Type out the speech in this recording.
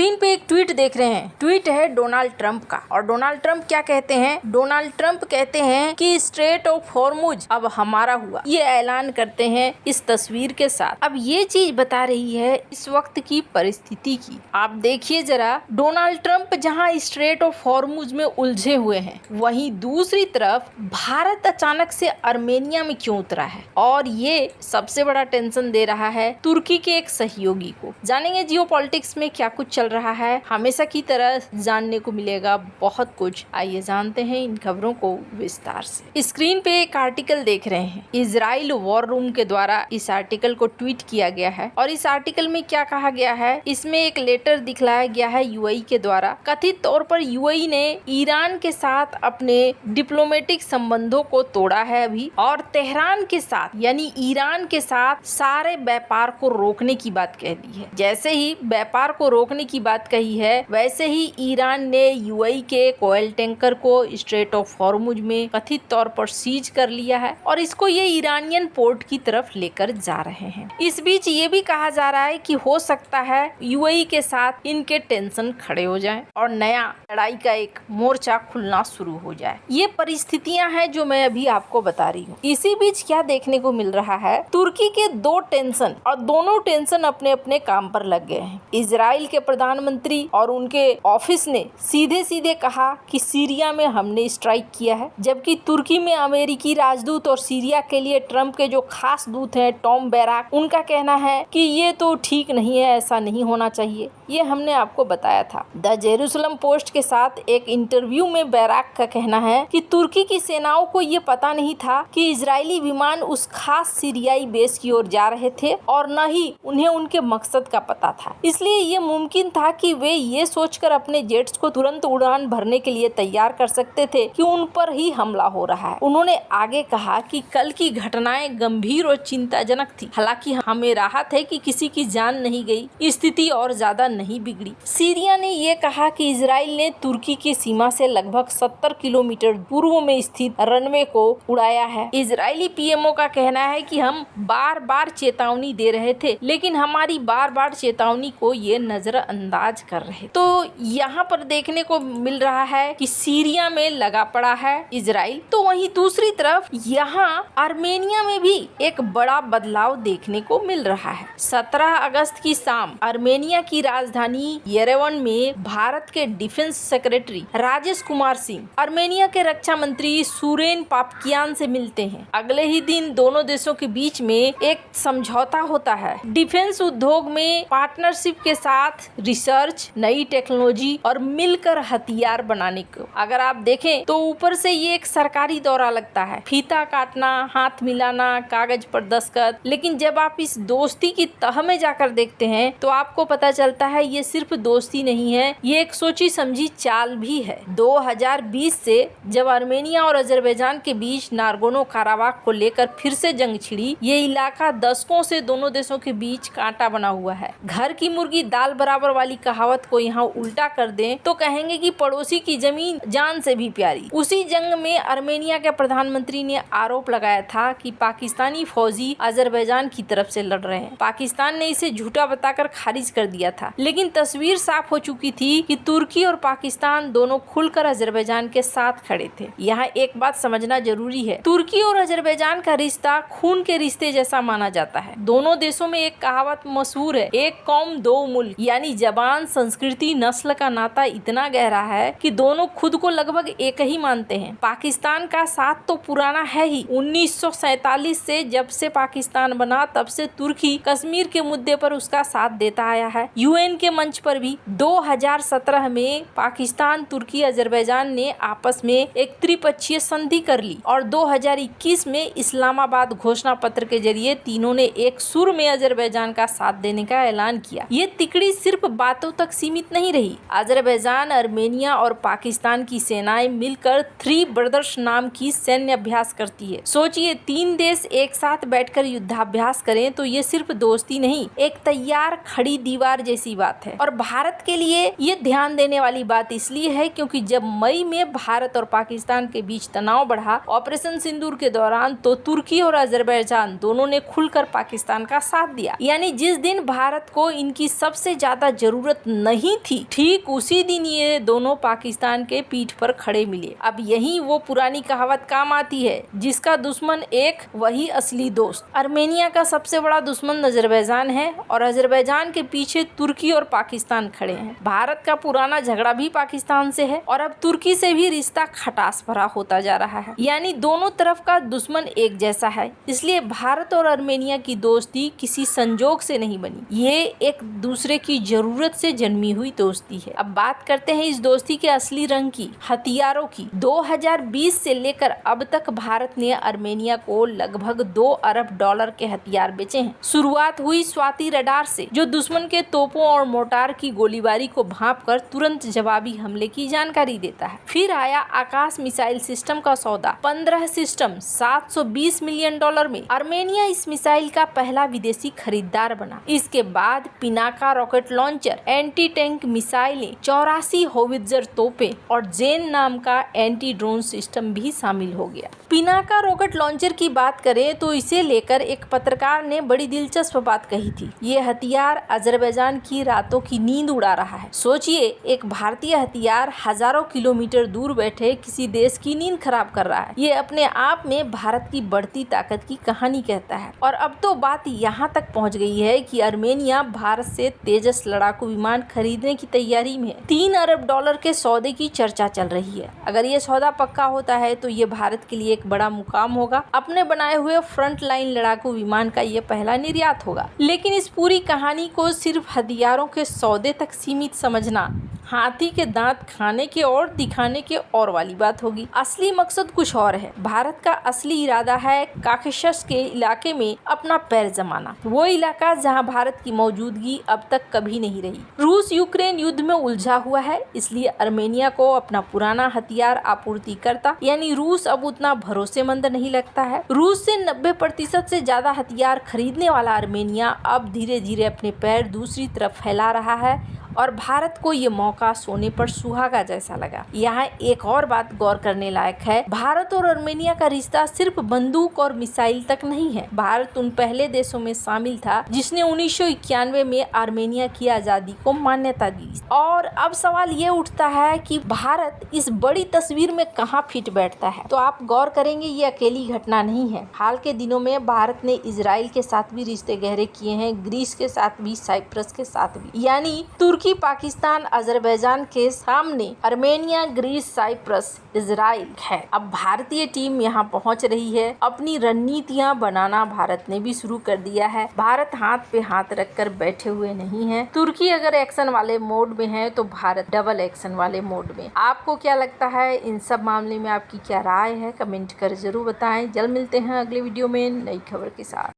Screen पे एक tweet देख रहे हैं। ट्वीट है डोनाल्ड ट्रंप का, और डोनाल्ड ट्रंप क्या कहते हैं? डोनाल्ड ट्रंप कहते हैं कि स्ट्रेट ऑफ हॉर्मुज अब हमारा हुआ, ये ऐलान करते हैं इस तस्वीर के साथ। अब ये चीज बता रही है इस वक्त की परिस्थिति की। आप देखिए जरा, डोनाल्ड ट्रंप जहां स्ट्रेट ऑफ हॉर्मुज में उलझे हुए हैं, वहीं दूसरी तरफ भारत अचानक से आर्मेनिया में क्यों उतरा है, और ये सबसे बड़ा टेंशन दे रहा है तुर्की के एक सहयोगी को। जानेंगे जियोपॉलिटिक्स में क्या कुछ चल रहा है, हमेशा की तरह जानने को मिलेगा बहुत कुछ। आइए जानते हैं इन खबरों को विस्तार से। स्क्रीन पे एक आर्टिकल देख रहे हैं, इजराइल वॉर रूम के द्वारा इस आर्टिकल को ट्वीट किया गया है। और इस आर्टिकल में क्या कहा गया है, इसमें एक लेटर दिखलाया गया है यूएई के द्वारा। कथित तौर पर यूएई ने ईरान के साथ अपने डिप्लोमेटिक संबंधों को तोड़ा है अभी, और तेहरान के साथ यानी ईरान के साथ सारे व्यापार को रोकने की बात कह दी है। जैसे ही व्यापार को रोकने की बात कही है, वैसे ही ईरान ने यूएई के ऑयल टैंकर को स्ट्रेट ऑफ हॉर्मुज में कथित तौर पर सीज कर लिया है, और इसको ये ईरानियन पोर्ट की तरफ लेकर जा रहे हैं। इस बीच ये भी कहा जा रहा है कि हो सकता है यूएई के साथ इनके टेंशन खड़े हो जाएं और नया लड़ाई का एक मोर्चा खुलना शुरू हो जाए। ये परिस्थितियां हैं जो मैं अभी आपको बता रही हूँ। इसी बीच क्या देखने को मिल रहा है, तुर्की के दो टेंशन, और दोनों टेंशन अपने अपने काम पर लग गए हैं। इजराइल के प्रधानमंत्री और उनके ऑफिस ने सीधे सीधे कहा कि सीरिया में हमने स्ट्राइक किया है, जबकि तुर्की में अमेरिकी राजदूत और सीरिया के लिए ट्रंप के जो खास दूत हैं टॉम बैराक, उनका कहना है कि ये तो ठीक नहीं है, ऐसा नहीं होना चाहिए। ये हमने आपको बताया था। द जेरूसलम पोस्ट के साथ एक इंटरव्यू में बैराक का कहना है कि तुर्की की सेनाओं को ये पता नहीं था कि इजरायली विमान उस खास सीरियाई बेस की ओर जा रहे थे, और न ही उन्हें उनके मकसद का पता था। इसलिए ये मुमकिन था कि वे ये सोचकर अपने जेट्स को तुरंत उड़ान भरने के लिए तैयार कर सकते थे कि उन पर ही हमला हो रहा है। उन्होंने आगे कहा कि कल की घटनाएं गंभीर और चिंताजनक थी। हालांकि हमें राहत है कि किसी की जान नहीं गई, स्थिति और ज्यादा नहीं बिगड़ी। सीरिया ने ये कहा कि इजराइल ने तुर्की की सीमा से लगभग 70 किलोमीटर पूर्व में स्थित रनवे को उड़ाया है। इजरायली पीएमओ का कहना है कि हम बार बार चेतावनी दे रहे थे, लेकिन हमारी बार बार चेतावनी को ये नजरअंदाज कर रहे। तो यहाँ पर देखने को मिल रहा है कि सीरिया में लगा पड़ा है इजराइल, तो वहीं दूसरी तरफ यहाँ आर्मेनिया में भी एक बड़ा बदलाव देखने को मिल रहा है। 17 अगस्त की शाम आर्मेनिया की राजधानी येरेवन में भारत के defence secretary Rajesh Kumar Singh Armenia के रक्षा मंत्री सूरेन पापकियान से मिलते हैं। अगले ही दिन दोनों देशों के बीच में एक समझौता होता है, डिफेंस उद्योग में पार्टनरशिप के साथ रिसर्च, नई टेक्नोलॉजी और मिलकर हथियार बनाने को। अगर आप देखें तो ऊपर से ये एक सरकारी दौरा लगता है, फीता काटना, हाथ मिलाना, कागज पर दस्तखत, लेकिन जब आप इस दोस्ती की तह में जाकर देखते हैं तो आपको पता चलता है ये सिर्फ दोस्ती नहीं है, ये एक सोची समझी चाल भी है। 2020 से जब आर्मेनिया और अजरबैजान के बीच नागोर्नो काराबाख को लेकर फिर से जंग छिड़ी, ये इलाका दशकों से दोनों देशों के बीच कांटा बना हुआ है। घर की मुर्गी दाल बराबर वाली कहावत को यहाँ उल्टा कर दें तो कहेंगे कि पड़ोसी की जमीन जान से भी प्यारी। उसी जंग में आर्मेनिया के प्रधानमंत्री ने आरोप लगाया था कि पाकिस्तानी फौजी अजरबैजान की तरफ से लड़ रहे हैं। पाकिस्तान ने इसे झूठा बताकर खारिज कर दिया था, लेकिन तस्वीर साफ हो चुकी थी कि तुर्की और पाकिस्तान दोनों खुलकर अजरबैजान के साथ खड़े थे। यहाँ एक बात समझना जरूरी है, तुर्की और अजरबैजान का रिश्ता खून के रिश्ते जैसा माना जाता है। दोनों देशों में एक कहावत मशहूर है, एक कौम दो मुल्क, यानी जबान, संस्कृति, नस्ल का नाता इतना गहरा है कि दोनों खुद को लगभग एक ही मानते हैं। पाकिस्तान का साथ तो पुराना है ही। 1947 से जब से पाकिस्तान बना तब से तुर्की कश्मीर के मुद्दे पर उसका साथ देता आया है। यूएन के मंच पर भी 2017 में पाकिस्तान, तुर्की, अजरबैजान ने आपस में एक त्रिपक्षीय संधि कर ली, और 2021 में इस्लामाबाद घोषणा पत्र के जरिए तीनों ने एक सुर में अजरबैजान का साथ देने का ऐलान किया। ये तिकड़ी सिर्फ बातों तक सीमित नहीं रही। अजरबैजान, आर्मेनिया और पाकिस्तान की सेनाएं मिलकर थ्री ब्रदर्स नाम की सैन्य अभ्यास करती है। सोचिए, 3 देश एक साथ बैठकर युद्धाभ्यास करें तो ये सिर्फ दोस्ती नहीं, एक तैयार खड़ी दीवार जैसी बात है। और भारत के लिए ये ध्यान देने वाली बात इसलिए है क्योंकि जब मई में भारत और पाकिस्तान के बीच तनाव बढ़ा ऑपरेशन सिंदूर के दौरान, तो तुर्की और अजरबैजान दोनों ने खुलकर पाकिस्तान का साथ दिया। यानी जिस दिन भारत को इनकी सबसे ज्यादा जरूरत नहीं थी, ठीक उसी दिन ये दोनों पाकिस्तान के पीठ पर खड़े मिले। अब यही वो पुरानी कहावत काम आती है, जिसका दुश्मन एक वही असली दोस्त। आर्मेनिया का सबसे बड़ा दुश्मन अजरबैजान है और अजरबैजान के पीछे तुर्की और पाकिस्तान खड़े हैं। भारत का पुराना झगड़ा भी पाकिस्तान से है और अब तुर्की से भी रिश्ता खटास भरा होता जा रहा है, यानी दोनों तरफ का दुश्मन एक जैसा है। इसलिए भारत और आर्मेनिया की दोस्ती किसी संजोग से नहीं बनी, ये एक दूसरे की जरूरत से जन्मी हुई दोस्ती है। अब बात करते हैं इस दोस्ती के असली रंग की, हथियारों की। 2020 से लेकर अब तक भारत ने आर्मेनिया को लगभग $2 अरब के हथियार बेचे हैं। शुरुआत हुई स्वाति रडार से, जो दुश्मन के तोपों और मोर्टार की गोलीबारी को भांपकर तुरंत जवाबी हमले की जानकारी देता है। फिर आया आकाश मिसाइल सिस्टम का सौदा, 15 सिस्टम $720 मिलियन में। आर्मेनिया इस मिसाइल का पहला विदेशी खरीदार बना। इसके बाद Pinaka rocket launcher, anti tank मिसाइलें, 84 होवित्जर तोपें और जेन नाम का एंटी ड्रोन सिस्टम भी शामिल हो गया। पिनाका रॉकेट लॉन्चर की बात करें तो इसे लेकर एक पत्रकार ने बड़ी दिलचस्प बात कही थी। ये हथियार अजरबैजान की रातों की नींद उड़ा रहा है। सोचिए, एक भारतीय हथियार हजारों किलोमीटर दूर बैठे किसी देश की नींद खराब कर रहा है। ये अपने आप में भारत की बढ़ती ताकत की कहानी कहता है। और अब तो बात यहाँ तक पहुँच गई है कि आर्मेनिया भारत से तेजस लड़ाकू विमान खरीदने की तैयारी में है। $3 अरब के सौदे की चर्चा चल रही है। अगर ये सौदा पक्का होता है तो ये भारत के लिए एक बड़ा मुकाम होगा। अपने बनाए हुए फ्रंट लाइन लड़ाकू विमान का ये पहला निर्यात होगा। लेकिन इस पूरी कहानी को सिर्फ हथियारों के सौदे तक सीमित समझना हाथी के दांत खाने के और दिखाने के और वाली बात होगी। असली मकसद कुछ और है। भारत का असली इरादा है काकेशस के इलाके में अपना पैर जमाना, वो इलाका जहां भारत की मौजूदगी अब तक कभी नहीं रही। रूस यूक्रेन युद्ध में उलझा हुआ है, इसलिए आर्मेनिया को अपना पुराना हथियार आपूर्तिकर्ता यानी रूस अब उतना भरोसेमंद नहीं लगता है। रूस से 90% से ज्यादा हथियार खरीदने वाला आर्मेनिया अब धीरे धीरे अपने पैर दूसरी तरफ फैला रहा है और भारत को ये मौका सोने पर सुहागा जैसा लगा। यहाँ एक और बात गौर करने लायक है, भारत और आर्मेनिया का रिश्ता सिर्फ बंदूक और मिसाइल तक नहीं है। भारत उन पहले देशों में शामिल था जिसने 1991 में आर्मेनिया की आजादी को मान्यता दी। और अब सवाल ये उठता है कि भारत इस बड़ी तस्वीर में कहाँ फिट बैठता है। तो आप गौर करेंगे, ये अकेली घटना नहीं है। हाल के दिनों में भारत ने इजराइल के साथ भी रिश्ते गहरे किए हैं, ग्रीस के साथ भी, साइप्रस के साथ भी। यानी तुर्की, पाकिस्तान, अजरबैजान के सामने आर्मेनिया, ग्रीस, साइप्रस, इजराइल है। अब भारतीय टीम यहाँ पहुँच रही है। अपनी रणनीतियाँ बनाना भारत ने भी शुरू कर दिया है। भारत हाथ पे हाथ रखकर बैठे हुए नहीं है। तुर्की अगर एक्शन वाले मोड में है तो भारत डबल एक्शन वाले मोड में। आपको क्या लगता है, इन सब मामले में आपकी क्या राय है? कमेंट कर जरूर बताएं। जल्द मिलते हैं अगले वीडियो में नई खबर के साथ।